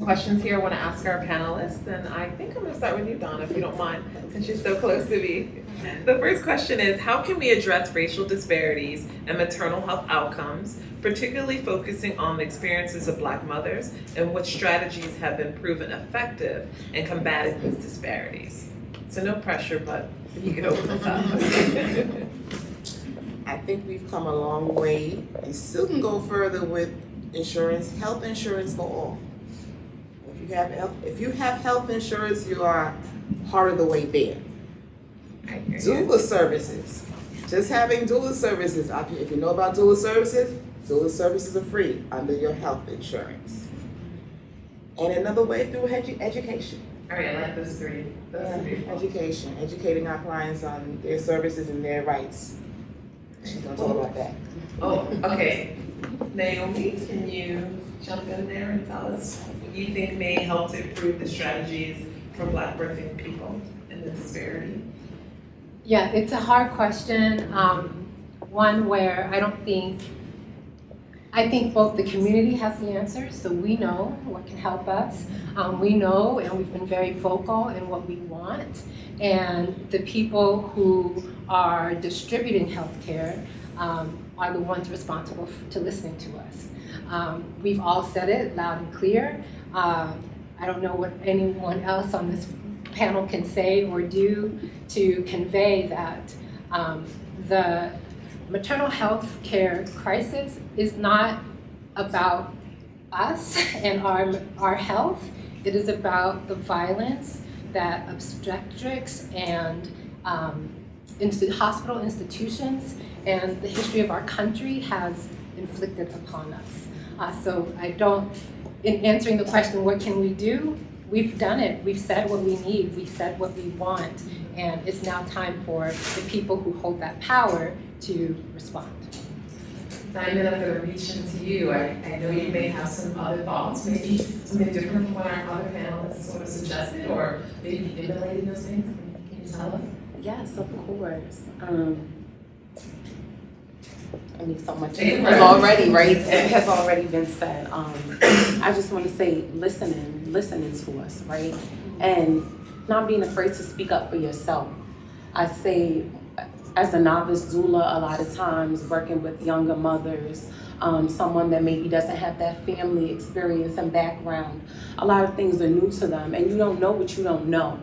Questions here I want to ask our panelists, and I think I'm going to start with you, Donna, if you don't mind, since you're so close to me. The first question is, how can we address racial disparities and maternal health outcomes, particularly focusing on the experiences of Black mothers, and what strategies have been proven effective in combating these disparities? So no pressure, but if you could open us up. I think we've come a long way and still can go further with insurance, health insurance for all. If you have health insurance, you are part of the way there. Doula services, just having doula services. If you know about doula services are free under your health insurance. And another way through education. All right, I like those three. Education, educating our clients on their services and their rights. She's gonna talk about that. Oh, okay. Naomi, can you jump in there and tell us what you think may help to improve the strategies for Black birthing people and the disparity? Yeah, it's a hard question. One where I think both the community has the answers, so we know what can help us. We know, and we've been very vocal in what we want. And the people who are distributing healthcare are the ones responsible to listening to us. We've all said it loud and clear. I don't know what anyone else on this panel can say or do to convey that the maternal health care crisis is not about us and our health. It is about the violence that obstetrics and hospital institutions and the history of our country has inflicted upon us. So in answering the question, what can we do? We've done it. We've said what we need. We've said what we want. And it's now time for the people who hold that power to respond. Diamond, I'm going to reach into you. I know you may have some other thoughts, maybe something different from what our other panelists sort of suggested, or maybe emulating those things. Can you tell us? Yes, of course. I mean, so much has already, right? It has already been said. I just want to say, listening to us, right? And not being afraid to speak up for yourself. I say, as a novice doula, a lot of times working with younger mothers, someone that maybe doesn't have that family experience and background, a lot of things are new to them, and you don't know what you don't know.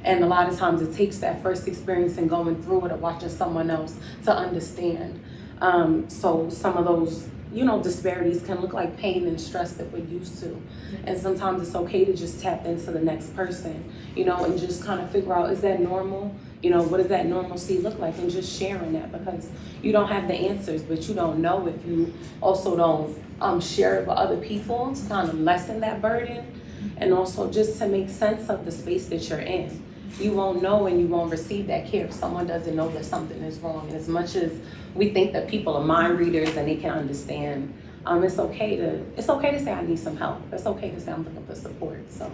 And a lot of times it takes that first experience and going through it or watching someone else to understand. So some of those, disparities can look like pain and stress that we're used to. And sometimes it's okay to just tap into the next person, and just kind of figure out, is that normal? What does that normalcy look like? And just sharing that, because you don't have the answers, but you don't know if you also don't share it with other people to kind of lessen that burden, and also just to make sense of the space that you're in. You won't know and you won't receive that care if someone doesn't know that something is wrong. And as much as we think that people are mind readers and they can understand, it's okay to say I need some help. It's okay to say I'm looking for support. So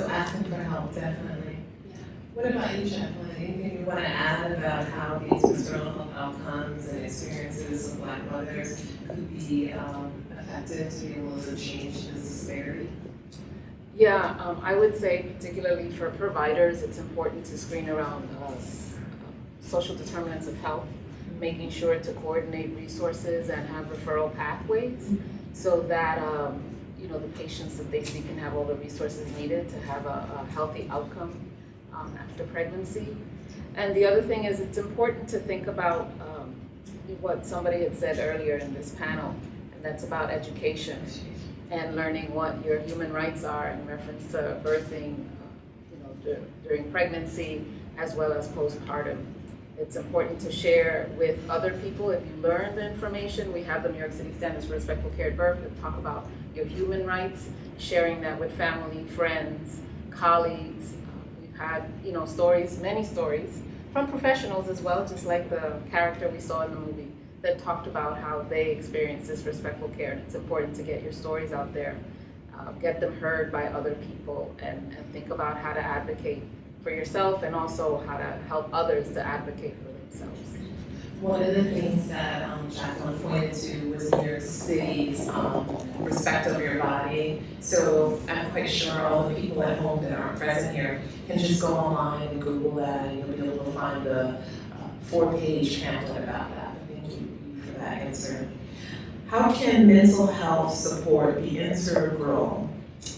asking for help, definitely. Yeah. What about you, Jacqueline? Anything you want to add about how these maternal health outcomes and experiences of Black mothers could be effective to be able to change this disparity? Yeah, I would say particularly for providers, it's important to screen around social determinants of health, making sure to coordinate resources and have referral pathways so that the patients that they see can have all the resources needed to have a healthy outcome after pregnancy. And the other thing is, it's important to think about what somebody had said earlier in this panel, and that's about education and learning what your human rights are in reference to birthing, during pregnancy as well as postpartum. It's important to share with other people. If you learn the information, we have the New York City Standards for Respectful Care at Birth that talk about your human rights, sharing that with family, friends, colleagues. We've had, many stories from professionals as well, just like the character we saw in the movie, that talked about how they experienced this respectful care. And it's important to get your stories out there, get them heard by other people, and think about how to advocate for yourself and also how to help others to advocate for themselves. One of the things that Jacqueline pointed to was New York City's respect of your body. So I'm quite sure all the people at home that aren't present here can just go online and Google that, and you'll be able to find the 4-page pamphlet about that. Thank you for that answer. How can mental health support be integral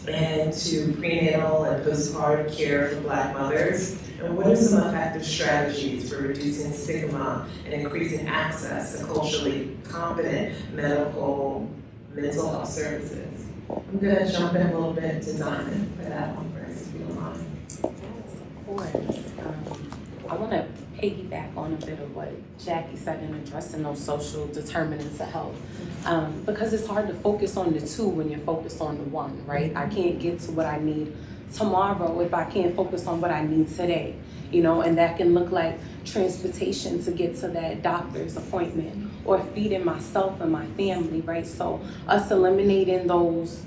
into prenatal and postpartum care for Black mothers? And what are some effective strategies for reducing stigma and increasing access to culturally competent mental health services? I'm gonna jump in a little bit to Diamond for that one first, if you don't mind. Yes, of course. I want to piggyback on a bit of what Jackie said in addressing those social determinants of health. Because it's hard to focus on the two when you're focused on the one, right? I can't get to what I need tomorrow if I can't focus on what I need today, and that can look like transportation to get to that doctor's appointment or feeding myself and my family, right? So us eliminating those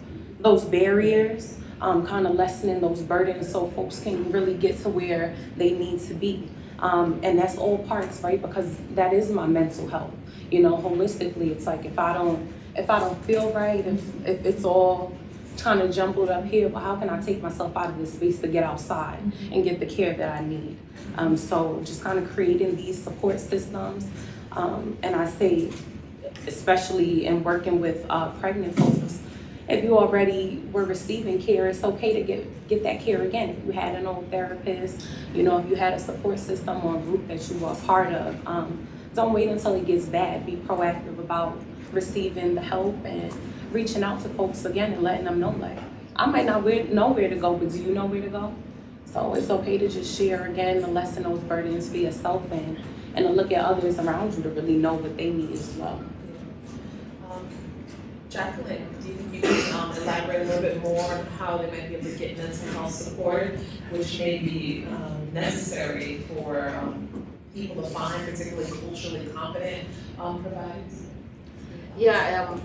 barriers, kind of lessening those burdens so folks can really get to where they need to be. And that's all parts, right? Because that is my mental health. Holistically, it's like if I don't feel right, if it's all kind of jumbled up here, but how can I take myself out of this space to get outside and get the care that I need? So just kind of creating these support systems. And I say, especially in working with pregnant folks, if you already were receiving care, it's okay to get that care again. If you had an old therapist, if you had a support system or a group that you were a part of, don't wait until it gets bad. Be proactive about receiving the help and reaching out to folks again and letting them know, like, I might not know where to go, but do you know where to go? So it's okay to just share again, to lessen those burdens for yourself and to look at others around you to really know what they need as well. Jacqueline, do you think you can elaborate a little bit more on how they might be able to get mental health support, which may be necessary for people to find, particularly culturally competent providers? Yeah,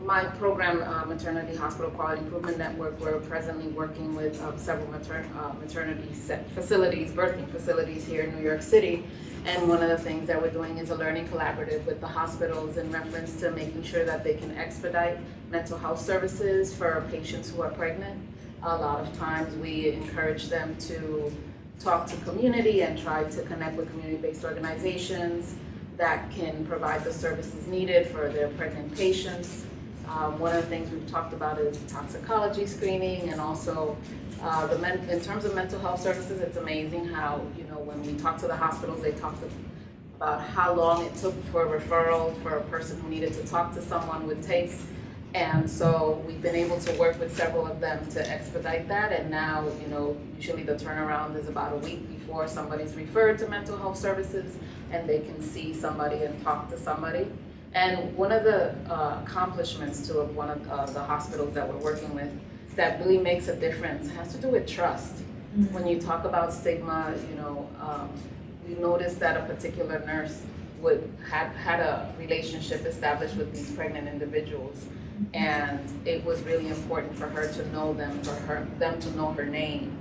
my program, Maternity Hospital Quality Improvement Network, we're presently working with several maternity facilities, birthing facilities here in New York City. And one of the things that we're doing is a learning collaborative with the hospitals in reference to making sure that they can expedite mental health services for patients who are pregnant. A lot of times we encourage them to talk to community and try to connect with community-based organizations that can provide the services needed for their pregnant patients. One of the things we've talked about is toxicology screening, and also in terms of mental health services, it's amazing how, when we talk to the hospitals, they talk about how long it took for a referral for a person who needed to talk to someone would take. And so we've been able to work with several of them to expedite that. And now, usually the turnaround is about a week before somebody's referred to mental health services and they can see somebody and talk to somebody. And one of the accomplishments to one of the hospitals that we're working with that really makes a difference has to do with trust. Mm-hmm. When you talk about stigma, we noticed that a particular nurse had a relationship established with these pregnant individuals. And it was really important for her to know them, for them to know her name,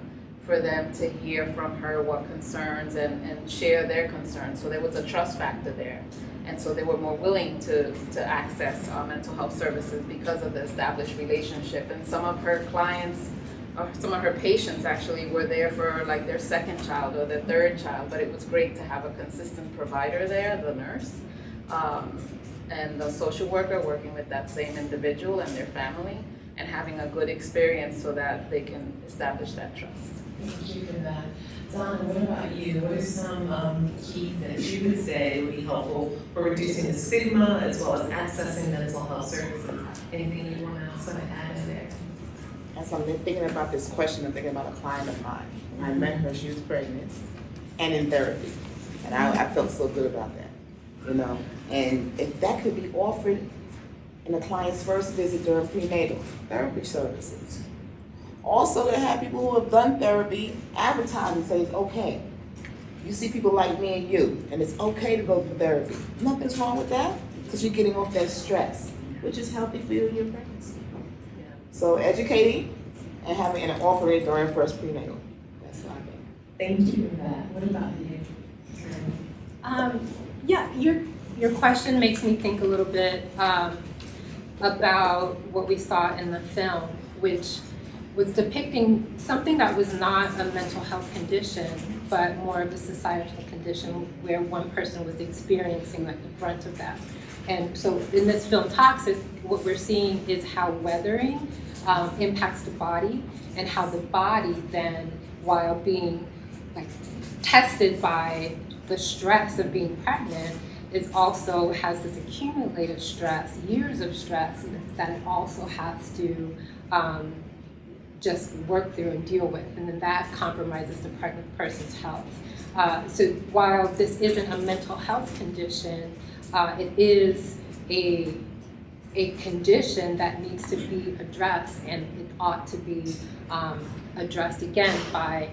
for them to hear from her what concerns and share their concerns. So there was a trust factor there. And so they were more willing to access mental health services because of the established relationship. And some of her clients, or some of her patients actually, were there for like their second child or their third child, but it was great to have a consistent provider there, the nurse. And the social worker working with that same individual and their family and having a good experience so that they can establish that trust. Thank you for that. Donna, what about you? What are some keys that you would say would be helpful for reducing the stigma as well as accessing mental health services? Anything you want to sort of add in there? As I'm thinking about this question, I'm thinking about a client of mine. When I met her, she was pregnant and in therapy. And I felt so good about that, And if that could be offered in a client's first visit during prenatal therapy services. Also, to have people who have done therapy advertise and say it's okay. You see people like me and you, and it's okay to go for therapy. Nothing's wrong with that, because you're getting off that stress, which is healthy for you in your pregnancy. Yeah. So educating and having an offering during first prenatal. That's what I think. Thank you for that. What about you? Yeah, your question makes me think a little bit about what we saw in the film, which was depicting something that was not a mental health condition, but more of a societal condition where one person was experiencing like the brunt of that. And so in this film Toxic, what we're seeing is how weathering impacts the body, and how the body then, while being like tested by the stress of being pregnant, it also has this accumulated stress, years of stress that it also has to just work through and deal with, and then that compromises the pregnant person's health. So while this isn't a mental health condition, it is a condition that needs to be addressed, and it ought to be addressed again by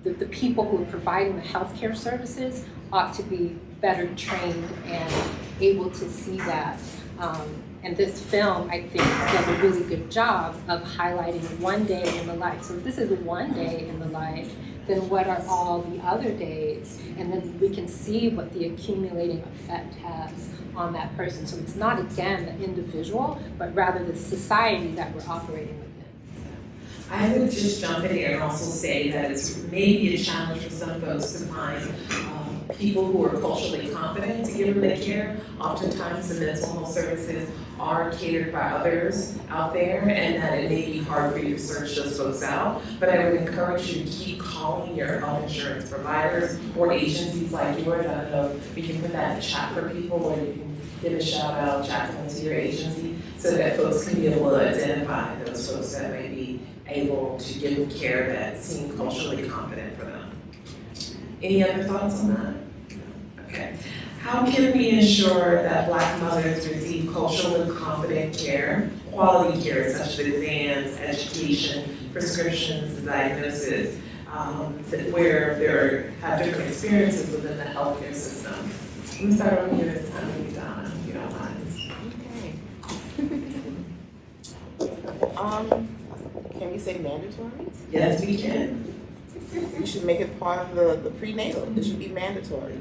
the people who are providing the healthcare services ought to be better trained and able to see that. And this film, I think, does a really good job of highlighting one day in the life. So if this is one day in the life, then what are all the other days? And then we can see what the accumulating effect has on that person. So it's not, again, the individual, but rather the society that we're operating within. I would just jump in here and also say that it's maybe a challenge for some folks to find people who are culturally competent to give them the care. Oftentimes the mental health services are catered by others out there, and that it may be hard for you to search those folks out. But I would encourage you to keep calling your health insurance providers or agencies like yours. I don't know if we can put that in the chat for people, or you can give a shout out, chat them to your agency, so that folks can be able to identify those folks that may be able to give them care that seem culturally competent for them. Any other thoughts on that? Okay. How can we ensure that Black mothers receive culturally competent care, quality care such as exams, education, prescriptions, and diagnosis, where they have different experiences within the healthcare system? Let me start over here this time with you, Donna, if you don't mind. Can we say mandatory? Yes, we can. We should make it part of the prenatal. It should be mandatory.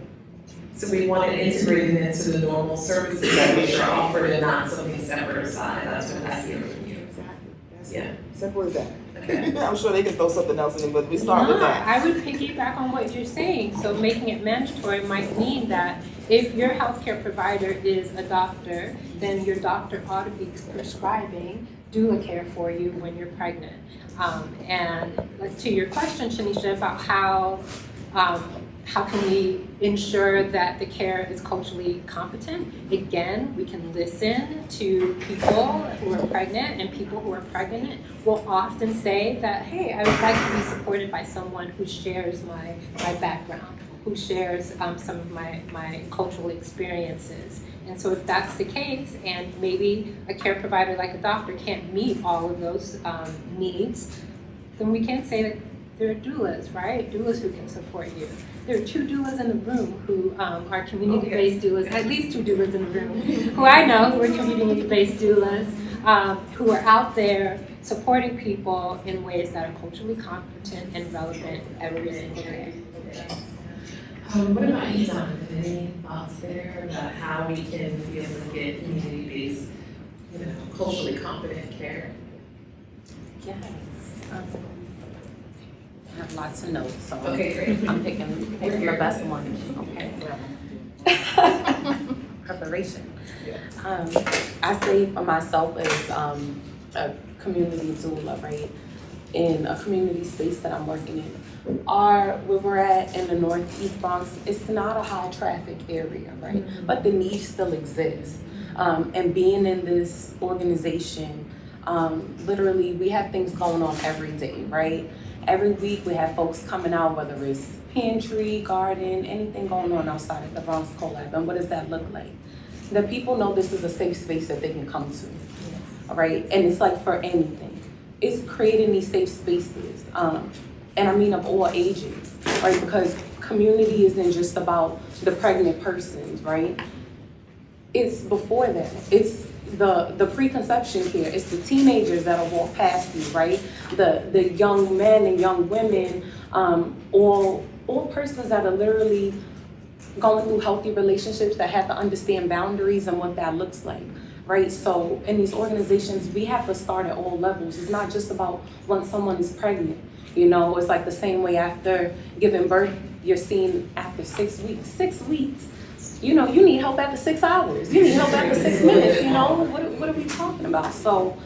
So we want it integrated into the normal services that we are offered and not something separate aside. That's what I hear from you. Exactly. That's Yeah. simple as that. Okay. I'm sure they can throw something else in, but we start with that. I would piggyback on what you're saying. So making it mandatory might mean that if your healthcare provider is a doctor, then your doctor ought to be prescribing doula care for you when you're pregnant. And to your question, Shanisha, about how can we ensure that the care is culturally competent? Again, we can listen to people who are pregnant, and people who are pregnant will often say that, hey, I would like to be supported by someone who shares my background, who shares some of my cultural experiences. And so if that's the case, and maybe a care provider like a doctor can't meet all of those needs, then we can say that there are doulas, right? Doulas who can support you. There are 2 doulas in the room who are community-based doulas, at least 2 doulas in the room, who I know who are community-based doulas, who are out there supporting people in ways that are culturally competent and relevant every single day. What about you, Jonathan? Any thoughts there about how we can be able to get community-based, culturally competent care? Yes. I have lots of notes, so Okay, great. I'm picking the best one. Okay. Preparation. I say for myself as a community doula, right? In a community space that I'm working in. Where we're at in the Northeast Bronx, it's not a high traffic area, right? Mm-hmm. But the need still exists. And being in this organization, literally we have things going on every day, right? Every week we have folks coming out, whether it's pantry, garden, anything going on outside of the Bronx Collab. And what does that look like? The people know this is a safe space that they can come to, all right? And it's like for anything. It's creating these safe spaces, and I mean of all ages, right? Because community isn't just about the pregnant persons, right? It's before that. It's the preconception care. It's the teenagers that'll walk past you, right? The young men and young women, all persons that are literally going through healthy relationships, that have to understand boundaries and what that looks like, right? So in these organizations, we have to start at all levels. It's not just about when someone is pregnant. You know, it's like the same way after giving birth, you're seen after 6 weeks. 6 weeks, you know, you need help after 6 hours. You need help after 6 minutes, you know? What are we talking about? So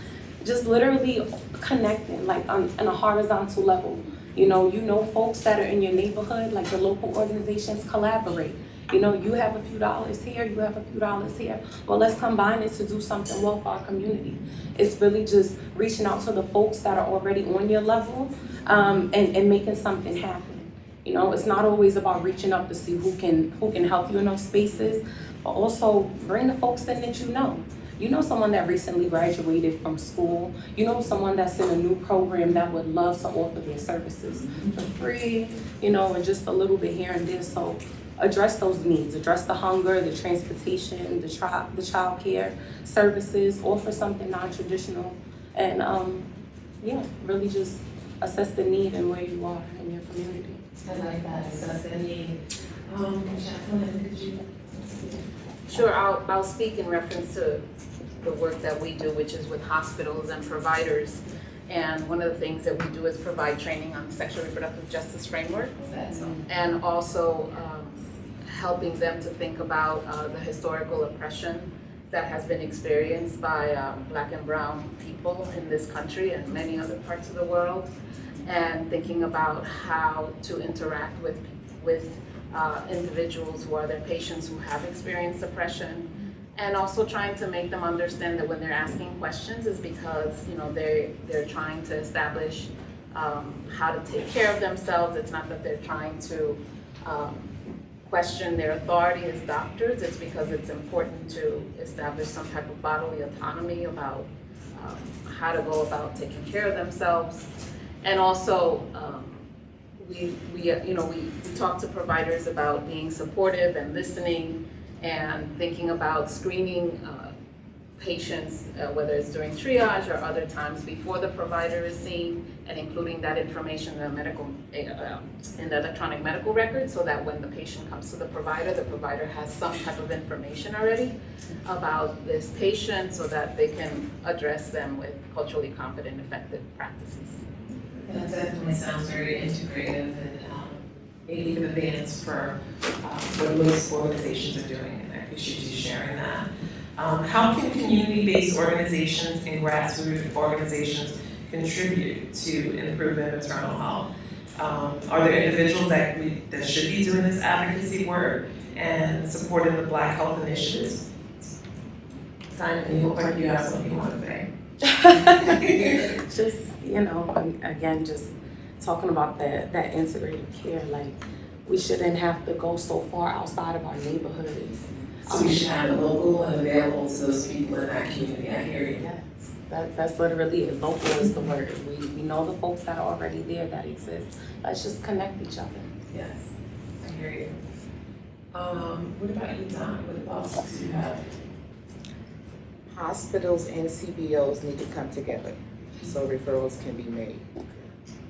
just literally connecting, like on a horizontal level. You know folks that are in your neighborhood, like the local organizations, collaborate. You know, you have a few dollars here, you have a few dollars here. Well, let's combine it to do something well for our community. It's really just reaching out to the folks that are already on your level, and making something happen. You know, it's not always about reaching up to see who can help you in those spaces, but also bring the folks in that you know. You know someone that recently graduated from school. You know someone that's in a new program that would love to offer their services for free, you know, and just a little bit here and there. So address those needs, address the hunger, the transportation, the child care services, offer something non-traditional, and really just assess the need and where you are in your community. I like that, assess the need. Jacqueline, could you? Sure, I'll speak in reference to the work that we do, which is with hospitals and providers. And one of the things that we do is provide training on the sexual reproductive justice framework, and also helping them to think about the historical oppression that has been experienced by Black and Brown people in this country and many other parts of the world, and thinking about how to interact with individuals who are their patients who have experienced oppression, and also trying to make them understand that when they're asking questions is because, you know, they're trying to establish how to take care of themselves. It's not that they're trying to question their authority as doctors. It's because it's important to establish some type of bodily autonomy about how to go about taking care of themselves. And also, we talk to providers about being supportive and listening, and thinking about screening patients, whether it's during triage or other times before the provider is seen, and including that information in the electronic medical record, so that when the patient comes to the provider has some type of information already about this patient, so that they can address them with culturally competent, effective practices. That definitely sounds very integrative and a leap of advance for what most organizations are doing, and I appreciate you sharing that. How can community-based organizations and grassroots organizations contribute to improving maternal health? Are there individuals that should be doing this advocacy work and supporting the Black Health initiatives? Simon, you look like you have something you want to say. Just, again, just talking about that integrated care, like we shouldn't have to go so far outside of our neighborhoods. So we should have it local and available to those people in that community. I hear you. Yes, that's literally it. Local is the word. We know the folks that are already there that exist. Let's just connect each other. Yes, I hear you. What about you, Don? What thoughts do you have? Hospitals and CBOs need to come together so referrals can be made.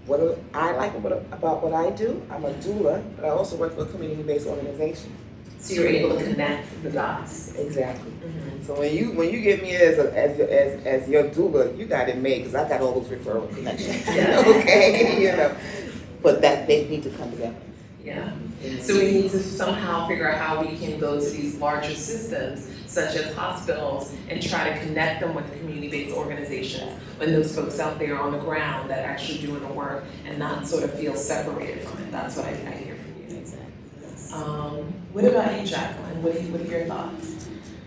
What I like about what I do, I'm a doula, but I also work for a community-based organization. So you're able to connect the dots. Exactly. Mm-hmm. So when you get me as your doula, you got it made, because I got all those referral connections. Okay, but that they need to come together. Yeah. So we need to somehow figure out how we can go to these larger systems, such as hospitals, and try to connect them with community-based organizations when those folks out there on the ground that are actually doing the work and not sort of feel separated from it. That's what I hear from you. What about you, Jacqueline? What are your thoughts?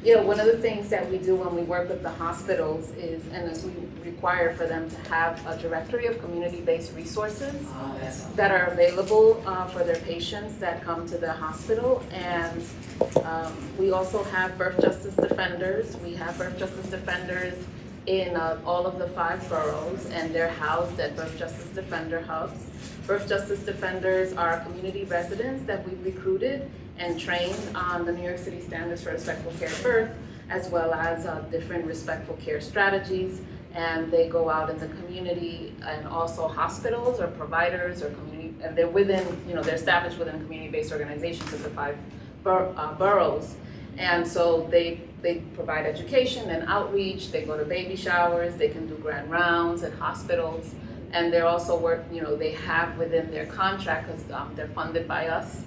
Yeah, one of the things that we do when we work with the hospitals is, and we require for them to have a directory of community-based resources that are available for their patients that come to the hospital. And we also have birth justice defenders. We have birth justice defenders in all of the 5 boroughs, and they're housed at birth justice defender hubs. Birth justice defenders are community residents that we've recruited and trained on the New York City Standards for Respectful Care at Birth, as well as different respectful care strategies. And they go out in the community, and also hospitals or providers or community, and they're within, they're established within community-based organizations of the 5 boroughs. And so they provide education and outreach, they go to baby showers, they can do grand rounds at hospitals, and they're also they have within their contract, because they're funded by us,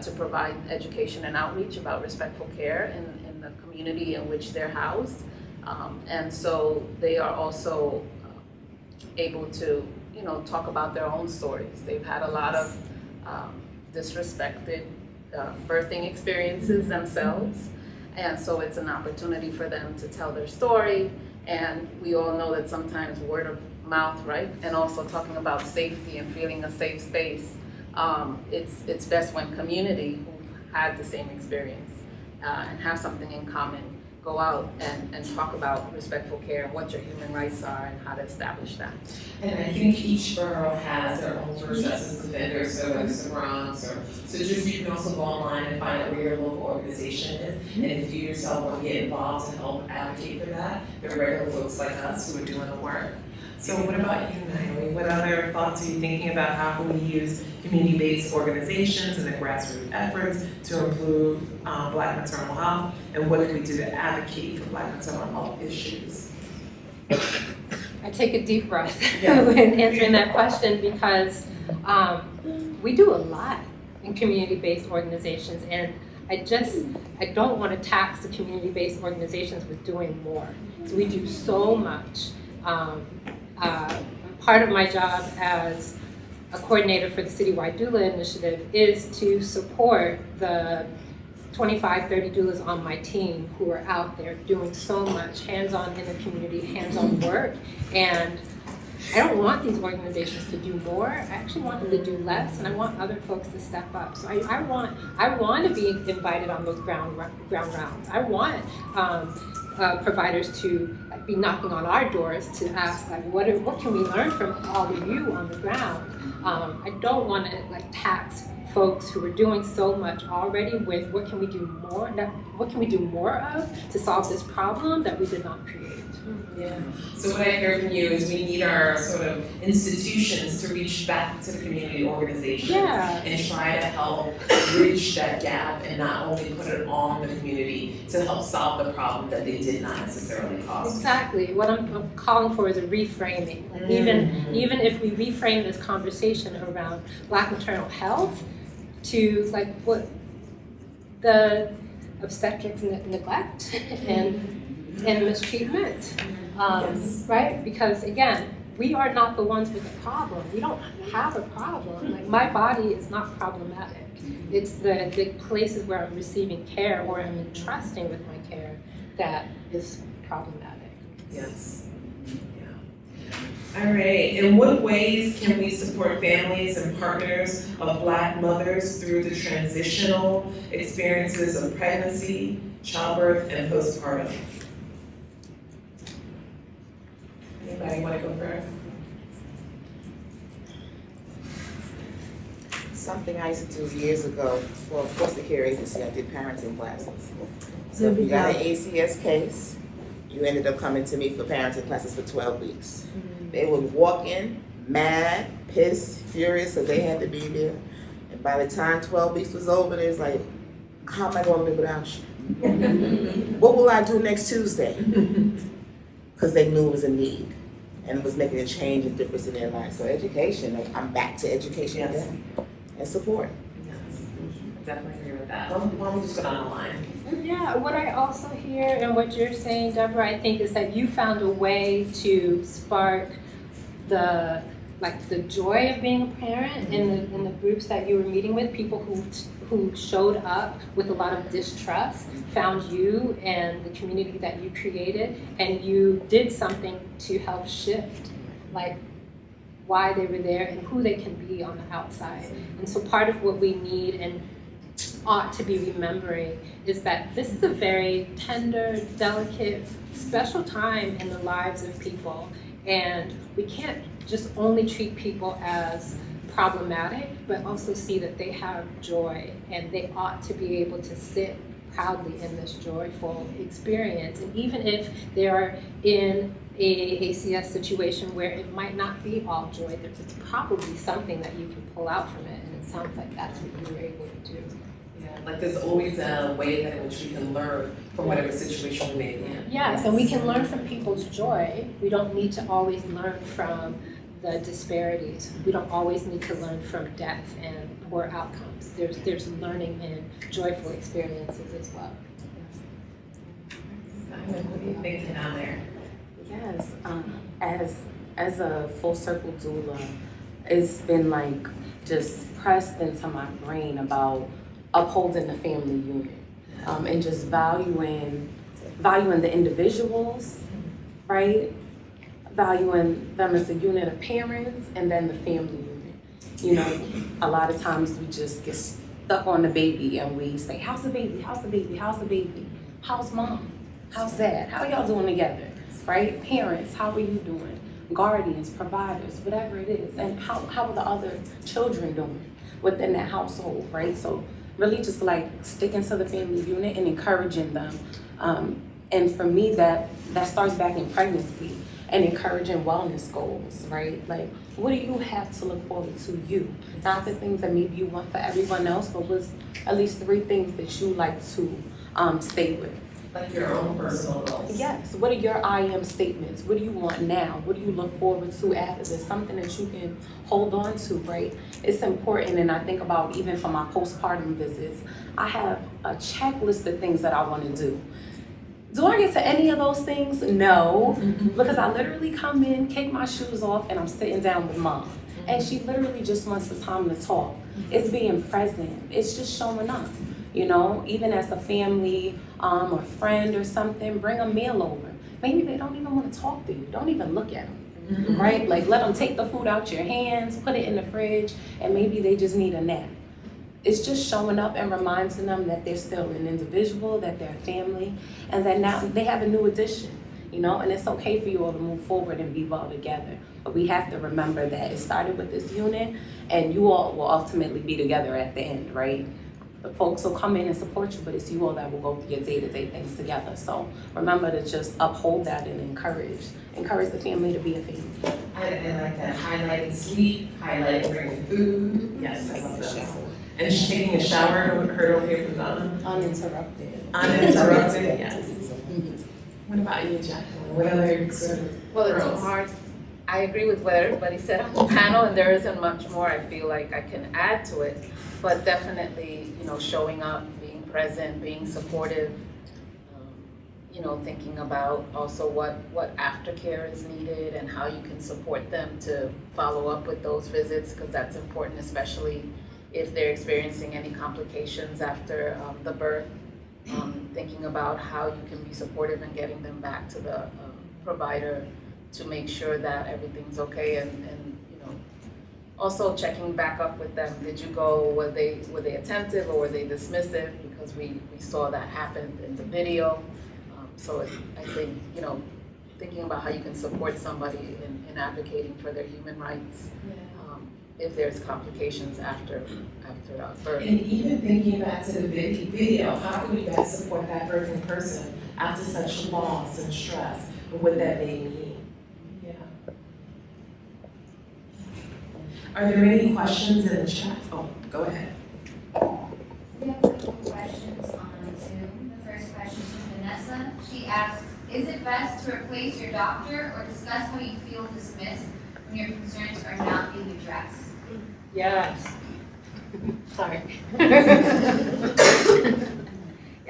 to provide education and outreach about respectful care in the community in which they're housed. And so they are also able to, talk about their own stories. They've had a lot of disrespected birthing experiences themselves. And so it's an opportunity for them to tell their story. And we all know that sometimes word of mouth, right? And also talking about safety and feeling a safe space. It's best when community who've had the same experience and have something in common go out and talk about respectful care and what your human rights are and how to establish that. And I think each borough has their own first justice defender, so whether it's the Bronx or, so just you can also go online and find out where your local organization is. And if you yourself want to get involved to help advocate for that, there are regular folks like us who are doing the work. So what about you, Naomi? What other thoughts are you thinking about how can we use community-based organizations and the grassroots efforts to improve Black maternal health? And what can we do to advocate for Black maternal health issues? I take a deep breath when answering that question because we do a lot in community-based organizations, and I don't want to tax the community-based organizations with doing more. So we do so much. Part of my job as a coordinator for the Citywide Doula Initiative is to support the 25, 30 doulas on my team who are out there doing so much hands-on in the community, hands-on work. And I don't want these organizations to do more. I actually want them to do less, and I want other folks to step up. So I want to be invited on those ground rounds. I want providers to be knocking on our doors to ask, like, what can we learn from all of you on the ground? I don't want to tax folks who are doing so much already with what can we do more of to solve this problem that we did not create. Yeah. So what I hear from you is we need our sort of institutions to reach back to the community organizations and try to help bridge that gap and not only put it on the community to help solve the problem that they did not necessarily cause. Exactly. What I'm calling for is a reframing. Even if we reframe this conversation around Black maternal health to what the obstetrics neglect and mistreatment, right? Because again, we are not the ones with the problem. We don't have a problem. My body is not problematic. It's the places where I'm receiving care or I'm entrusting with my care that is problematic. Yes. All right, in what ways can we support families and partners of Black mothers through the transitional experiences of pregnancy, childbirth, and postpartum? Anybody want to go first? Something I used to do years ago for a foster care agency, I did parenting classes. So if you got an ACS case, you ended up coming to me for parenting classes for 12 weeks. They would walk in mad, pissed, furious, because they had to be there. And by the time 12 weeks was over, they was like, how am I going to live without you? What will I do next Tuesday? Because they knew it was a need and it was making a change and difference in their life. So education, I'm back to education again and support. Yes, definitely agree with that. Why don't we just go down the line? Yeah, what I also hear and what you're saying, Deborah, I think is that you found a way to spark the joy of being a parent in the groups that you were meeting with. People who showed up with a lot of distrust found you and the community that you created, and you did something to help shift why they were there and who they can be on the outside. And so part of what we need and ought to be remembering is that this is a very tender, delicate, special time in the lives of people, and we can't just only treat people as problematic, but also see that they have joy and they ought to be able to sit proudly in this joyful experience. And even if they are in a ACS situation where it might not be all joy, there's probably something that you can pull out from it, and it sounds like that's what you were able to do. Yeah, like there's always a way that in which we can learn from whatever situation we may be in. Yes, and we can learn from people's joy. We don't need to always learn from the disparities. We don't always need to learn from death and poor outcomes. There's learning in joyful experiences as well. What do you think down there? Yes, as a full circle doula, it's been like just pressed into my brain about upholding the family unit, and just valuing the individuals, right? Valuing them as a unit of parents, and then the family unit. You know, a lot of times we just get stuck on the baby and we say, how's the baby? How's the baby? How's the baby? How's mom? How's dad? How y'all doing together? Right? Parents, how are you doing? Guardians, providers, whatever it is. And how are the other children doing within that household, right? So really just like sticking to the family unit and encouraging them. And for me, that starts back in pregnancy and encouraging wellness goals, right? Like, what do you have to look forward to you? Not the things that maybe you want for everyone else, but what's at least 3 things that you like to stay with. Like your own personal goals. Yes. What are your I am statements? What do you want now? What do you look forward to after this? Something that you can hold on to, right? It's important, and I think about even for my postpartum visits, I have a checklist of things that I want to do. Do I get to any of those things? No, because I literally come in, kick my shoes off, and I'm sitting down with mom. And she literally just wants the time to talk. It's being present. It's just showing up. You know, even as a family or friend or something, bring a meal over. Maybe they don't even want to talk to you. Don't even look at them, right? Like, let them take the food out your hands, put it in the fridge, and maybe they just need a nap. It's just showing up and reminding them that they're still an individual, that they're a family, and that now they have a new addition, you know, and it's okay for you all to move forward and be well together. But we have to remember that it started with this unit, and you all will ultimately be together at the end, right? The folks will come in and support you, but it's you all that will go through your day-to-day things together. So remember to just uphold that and encourage the family to be a family. I like that. Highlighting sleep, highlighting bringing food. Yes, I love that. And is she taking a shower? Heard over here from Donna? Uninterrupted. Uninterrupted, yes. What about you, Jacqueline? What other sort of Well, it's girls? hard. I agree with what everybody said on the panel, and there isn't much more I feel like I can add to it. But definitely, you know, showing up, being present, being supportive, you know, thinking about also what aftercare is needed and how you can support them to follow up with those visits, because that's important, especially if they're experiencing any complications after the birth. Thinking about how you can be supportive in getting them back to the provider to make sure that everything's okay, and you know, also checking back up with them. Did you go, were they attentive or were they dismissive? Because we saw that happen in the video. So I think, you know, thinking about how you can support somebody in advocating for their human rights, if there's complications after birth. And even thinking back to the video, how can we best support that birthing person after such loss and stress, and what that may mean? Yeah. Are there any questions in the chat? Oh, go ahead. We have a couple questions on Zoom. The first question is from Vanessa. She asks, is it best to replace your doctor or discuss how you feel dismissed when your concerns are not being addressed? Yes. Sorry.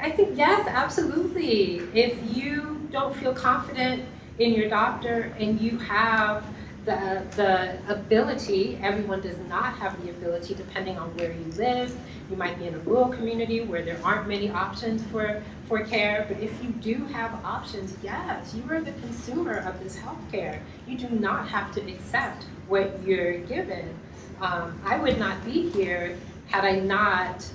I think yes, absolutely. If you don't feel confident in your doctor and you have the ability, everyone does not have the ability depending on where you live. You might be in a rural community where there aren't many options for care, but if you do have options, yes, you are the consumer of this healthcare. You do not have to accept what you're given. I would not be here had I not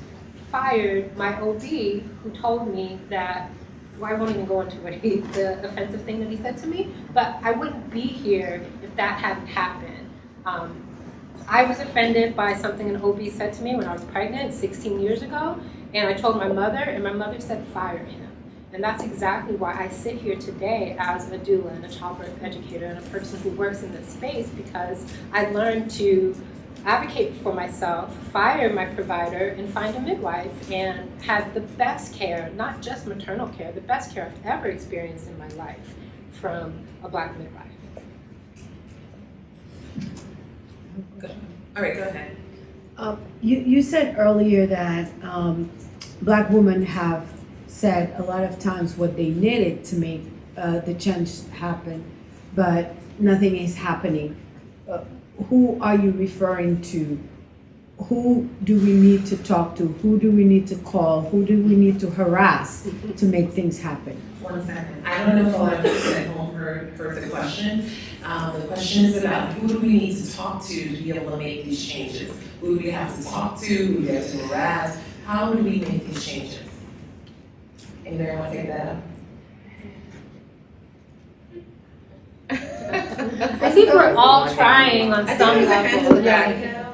fired my OB who told me that, well, I won't even go into what the offensive thing that he said to me, but I wouldn't be here if that hadn't happened. I was offended by something an OB said to me when I was pregnant 16 years ago, and I told my mother, and my mother said, fire him. And that's exactly why I sit here today as a doula and a childbirth educator and a person who works in this space, because I learned to advocate for myself, fire my provider, and find a midwife, and had the best care, not just maternal care, the best care I've ever experienced in my life from a Black midwife. All right, go ahead. You said earlier that Black women have said a lot of times what they needed to make the change happen, but nothing is happening. Who are you referring to? Who do we need to talk to? Who do we need to call? Who do we need to harass to make things happen? 1 second. I don't know if a lot of folks at home heard the question. The question is about who do we need to talk to be able to make these changes? Who do we have to talk to? Who do we have to harass? How do we make these changes? Anybody want to take that up? I think we're all trying on some there's a hand in level. the back.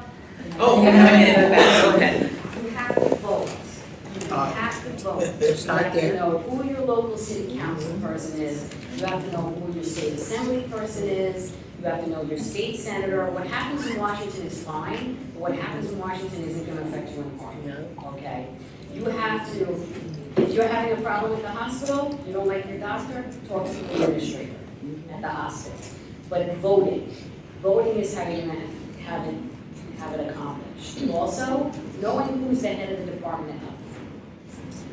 Oh, we have a hand in the back. Go ahead. You have to vote. You have to vote. You Start have to there. know who your local city council person is. You have to know who your state assembly person is. You have to know your state senator. What happens in Washington is fine, but what happens in Washington isn't going to affect you in Harlem. Okay? You have to, if you're having a problem with the hospital, you don't like your doctor, talk to the administrator at the hospital. But voting is how you're going to have it accomplished. Also, knowing who's the head of the Department of Health.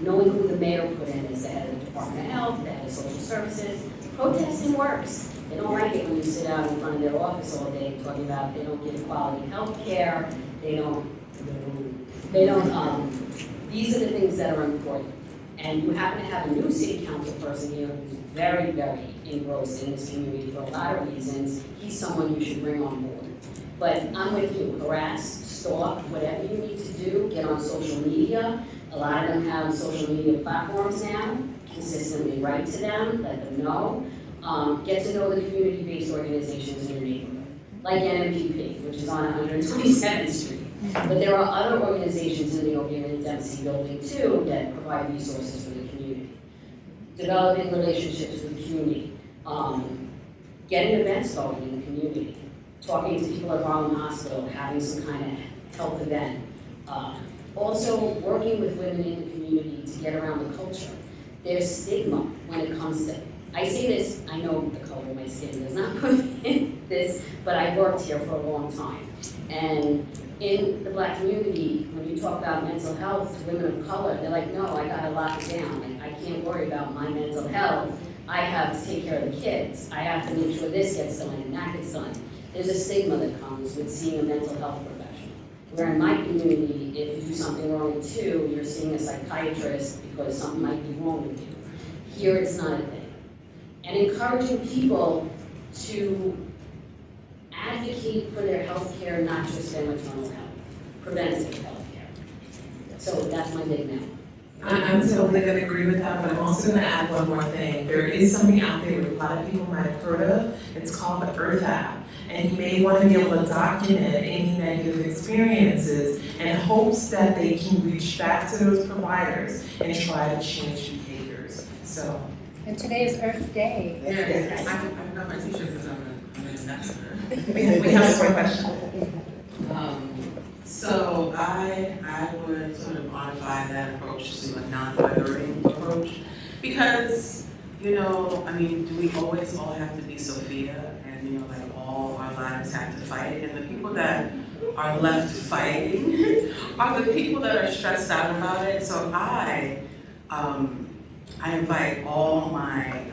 Knowing who the mayor put in as the head of the Department of Health, the head of Social Services. Protesting works. They don't like it when you sit out in front of their office all day talking about they don't give quality health care, they don't, these are the things that are important. And you happen to have a new city council person here who's very, very engrossed in this community for a lot of reasons. He's someone you should bring on board. But I'm with you, harass, stalk, whatever you need to do, get on social media. A lot of them have social media platforms now. Consistently write to them, let them know. Get to know the community-based organizations in your neighborhood, like NMPP, which is on 127th Street. But there are other organizations in the Opium and Dempsey building too that provide resources for the community. Developing relationships with CUNY, getting events going in the community, talking to people at Harlem Hospital, having some kind of health event. Also working with women in the community to get around the culture. There's stigma when it comes to, I say this, I know the color of my skin does not put me in this, but I worked here for a long time. And in the Black community, when you talk about mental health to women of color, they're like, no, I gotta lock it down. Like, I can't worry about my mental health. I have to take care of the kids. I have to make sure this gets done and that gets done. There's a stigma that comes with seeing a mental health professional. Where in my community, if you do something wrong at 2, you're seeing a psychiatrist because something might be wrong with you. Here it's not a thing. And encouraging people to advocate for their health care, not just their maternal health, preventative health care. So that's my big now. I'm totally going to agree with that, but I'm also going to add one more thing. There is something out there that a lot of people might have heard of. It's called the Earth app. And you may want to be able to document any negative experiences in hopes that they can reach back to those providers and try to change behaviors. So. And today is Earth Day. Yeah, I got my t-shirt because I'm an investor. We have one more question. So I would sort of modify that approach to a non-binary approach because, you know, I mean, do we always all have to be Sophia and, you know, like all our lives have to fight? And the people that are left fighting are the people that are stressed out about it. So I invite all my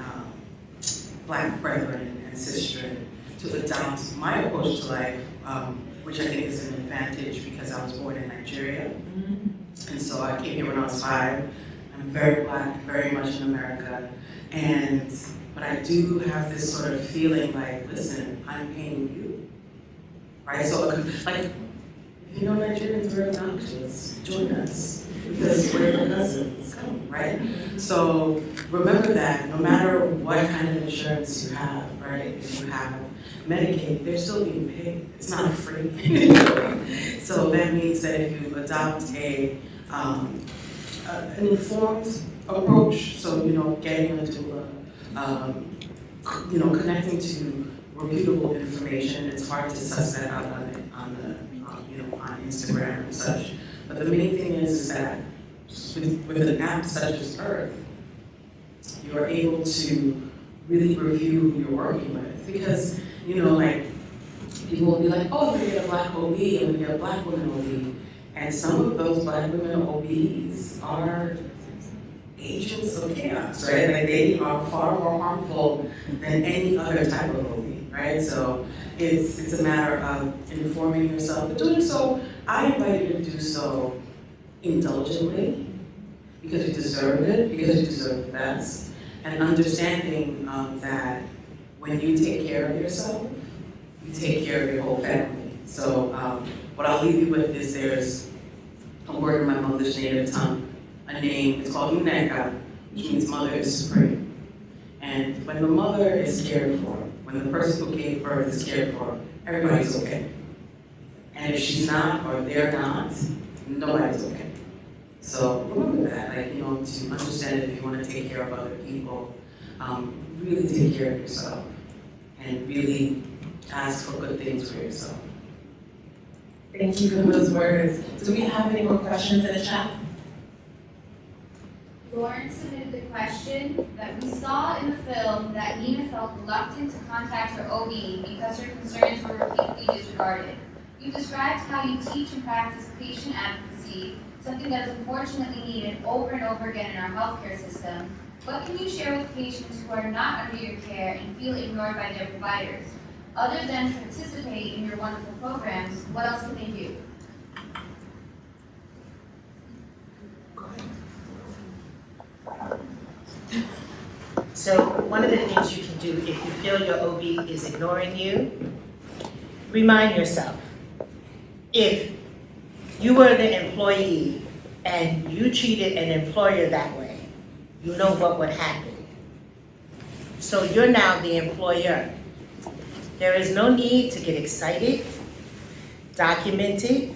Black brethren and sisters to adopt my approach to life, which I think is an advantage because I was born in Nigeria. And so I came here when I was 5. I'm very Black, very much in America. But I do have this sort of feeling like, listen, I'm paying you, right? So like, you know, Nigerians are obnoxious, join us, because we're your cousins, come, right? So remember that no matter what kind of insurance you have, right? If you have Medicaid, they're still being paid. It's not free. So that means that if you adopt an informed approach, so you know, getting into connecting to reputable information, it's hard to suss that out on the Instagram and such. But the main thing is that with an app such as Earth, you're able to really review who you're working with. Because, like, people will be like, oh, I'm gonna get a Black OB, I'm gonna get a Black woman OB. And some of those Black women OBs are agents of chaos, right? Like, they are far more harmful than any other type of OB, right? So it's a matter of informing yourself, but doing so, I invite you to do so indulgently, because you deserve it, because you deserve the best, and understanding that when you take care of yourself, you take care of your whole family. So what I'll leave you with is there's a word in my mother's native tongue, a name, it's called Uneka, which means mother is supreme. And when the mother is cared for, when the person who gave birth is cared for, everybody's okay. And if she's not, or they're not, nobody's okay. So remember that, to understand that if you want to take care of other people, really take care of yourself and really ask for good things for yourself. Thank you for those words. Do we have any more questions in the chat? Lauren submitted the question that we saw in the film that Nina felt reluctant to contact her OB because her concerns were repeatedly disregarded. You described how you teach and practice patient advocacy, something that is unfortunately needed over and over again in our healthcare system. What can you share with patients who are not under your care and feel ignored by their providers? Other than participate in your wonderful programs, what else can they do? So one of the things you can do if you feel your OB is ignoring you, remind yourself, if you were the employee and you treated an employer that way, you know what would happen. So you're now the employer. There is no need to get excited, document it,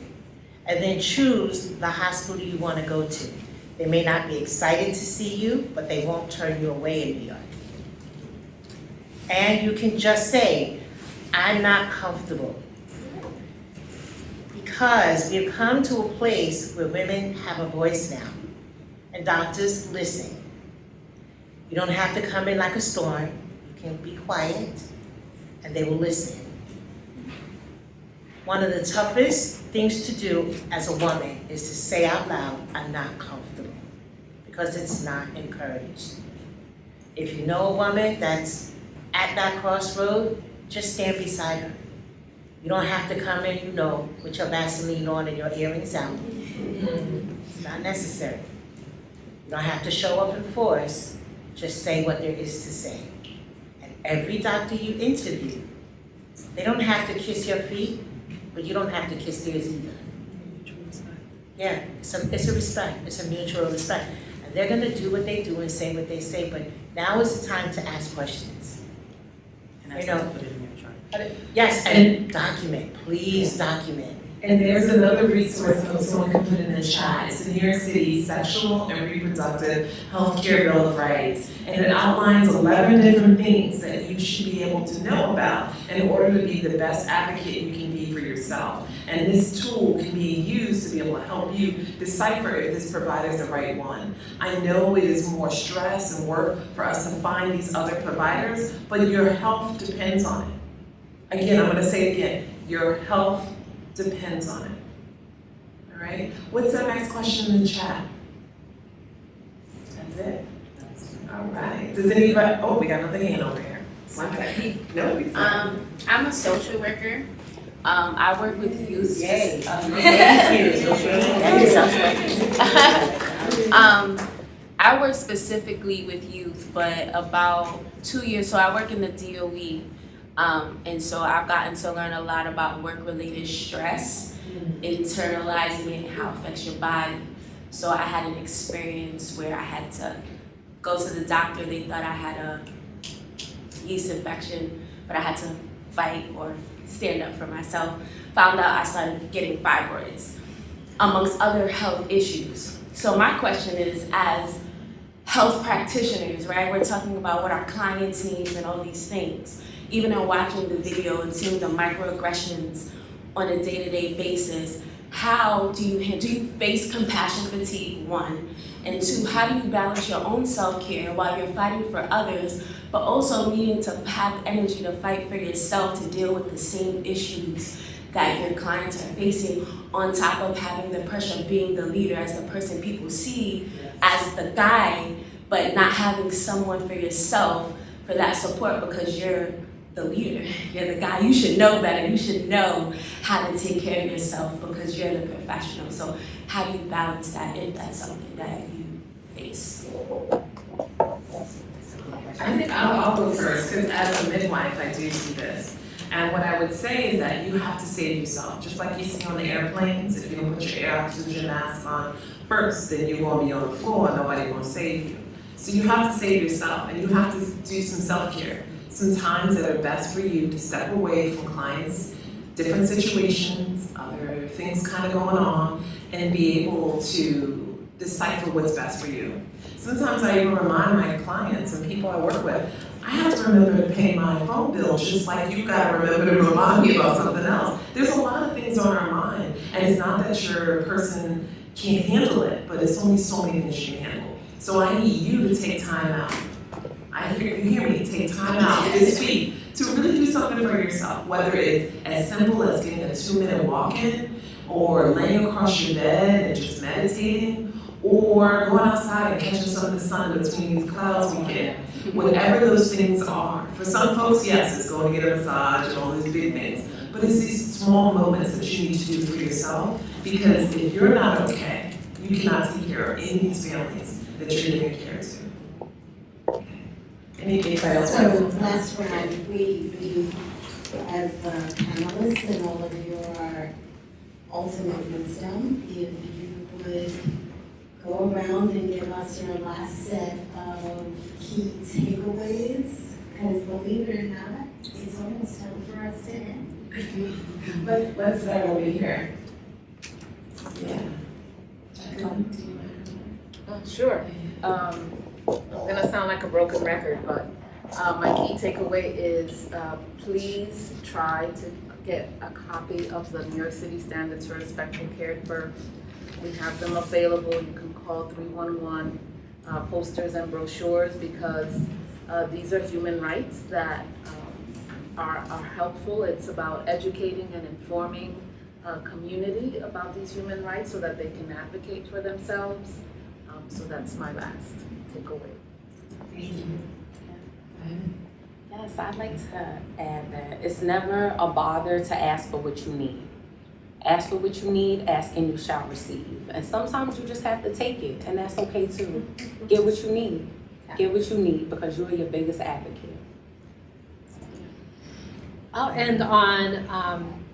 and then choose the hospital you want to go to. They may not be excited to see you, but they won't turn you away in New York. And you can just say, I'm not comfortable. Because we've come to a place where women have a voice now, and doctors listen. You don't have to come in like a storm. You can be quiet, and they will listen. One of the toughest things to do as a woman is to say out loud, I'm not comfortable, because it's not encouraged. If you know a woman that's at that crossroad, just stand beside her. You don't have to come in, with your Vaseline on and your earrings out. It's not necessary. You don't have to show up in force, just say what there is to say. And every doctor you interview, they don't have to kiss your feet, but you don't have to kiss theirs either. Yeah, it's a respect, it's a mutual respect. And they're gonna do what they do and say what they say, but now is the time to ask questions. And that's what put it in your chart. Yes, and document, please document. And there's another resource that someone can put in the chat. It's the New York City Sexual and Reproductive Healthcare Bill of Rights. And it outlines 11 different things that you should be able to know about in order to be the best advocate you can be for yourself. And this tool can be used to be able to help you decipher if this provider is the right one. I know it is more stress and work for us to find these other providers, but your health depends on it. Again, I'm gonna say it again, your health depends on it. All right, what's the next question in the chat? That's it? All right, does anybody, oh, we got another hand over here. One second. No, please. I'm a social worker. I work with youth. Yay. I work specifically with youth, but about 2 years, so I work in the DOE. And so I've gotten to learn a lot about work-related stress, internalizing it, how it affects your body. So I had an experience where I had to go to the doctor. They thought I had a yeast infection, but I had to fight or stand up for myself. Found out I started getting fibroids, amongst other health issues. So my question is, as health practitioners, right, we're talking about what our clients need and all these things. Even in watching the video and seeing the microaggressions on a day-to-day basis, how do you face compassion fatigue, one? And two, how do you balance your own self-care while you're fighting for others, but also needing to have energy to fight for yourself to deal with the same issues that your clients are facing, on top of having the pressure of being the leader as the person people see as the guy, but not having someone for yourself for that support because you're the leader, you're the guy, you should know better, you should know how to take care of yourself because you're the professional. So how do you balance that if that's something that you face? I think I'll go first, because as a midwife, I do see this. And what I would say is that you have to save yourself. Just like you see on the airplanes, if you don't put your air oxygen mask on first, then you're gonna be on the floor and nobody gonna save you. So you have to save yourself, and you have to do some self-care. Some times that are best for you to step away from clients, different situations, other things kind of going on, and be able to decipher what's best for you. Sometimes I even remind my clients and people I work with, I have to remember to pay my phone bill just like you gotta remember to remind me about something else. There's a lot of things on our mind, and it's not that your person can't handle it, but it's only so many things you can handle. So I need you to take time out. You hear me, take time out this week to really do something for yourself, whether it's as simple as getting a 2-minute walk-in, or laying across your bed and just meditating, or going outside and catching some of the sun between these clouds we get. Whatever those things are. For some folks, yes, it's going to get a massage and all these big things. But it's these small moments that you need to do for yourself, because if you're not okay, you cannot take care of any of these families that you're giving care to. Anybody else? So last round, we as panelists and all of your ultimate wisdom, if you would go around and give us your last set of key takeaways, because believe it or not, it's almost time for us to end. Let's start over here. Yeah. Sure. I'm gonna sound like a broken record, but my key takeaway is please try to get a copy of the New York City Standards for Respectful Care at Birth. We have them available. You can call 311 posters and brochures, because these are human rights that are helpful. It's about educating and informing community about these human rights so that they can advocate for themselves. So that's my last takeaway. Thank you. Yes, I'd like to add that it's never a bother to ask for what you need. Ask for what you need, ask and you shall receive. And sometimes you just have to take it, and that's okay too. Get what you need. Get what you need, because you're your biggest advocate. I'll end on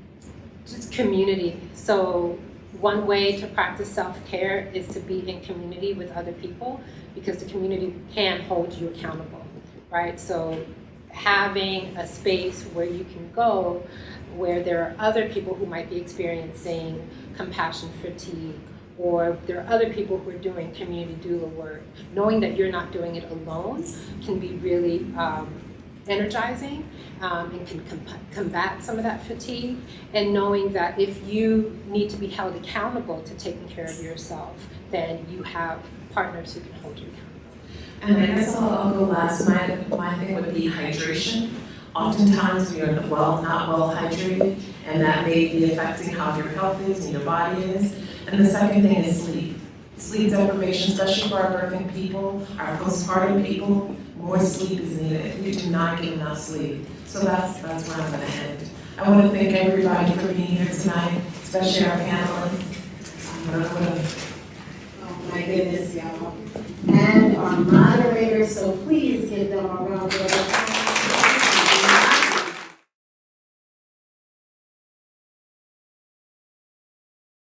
just community. So one way to practice self-care is to be in community with other people, because the community can hold you accountable, right? So having a space where you can go where there are other people who might be experiencing compassion fatigue, or there are other people who are doing community doula work, knowing that you're not doing it alone can be really energizing and can combat some of that fatigue, and knowing that if you need to be held accountable to taking care of yourself, then you have partners who can hold you accountable. And I guess I'll go last. My thing would be hydration. Oftentimes we are not well hydrated, and that may be affecting how your health is and your body is. And the second thing is sleep. Sleep deprivation, especially for our birthing people, our postpartum people, more sleep is needed. We do not get enough sleep. So that's where I'm going to end. I want to thank everybody for being here tonight, especially our panelists. Oh my goodness, y'all. And our moderators, so please give them a round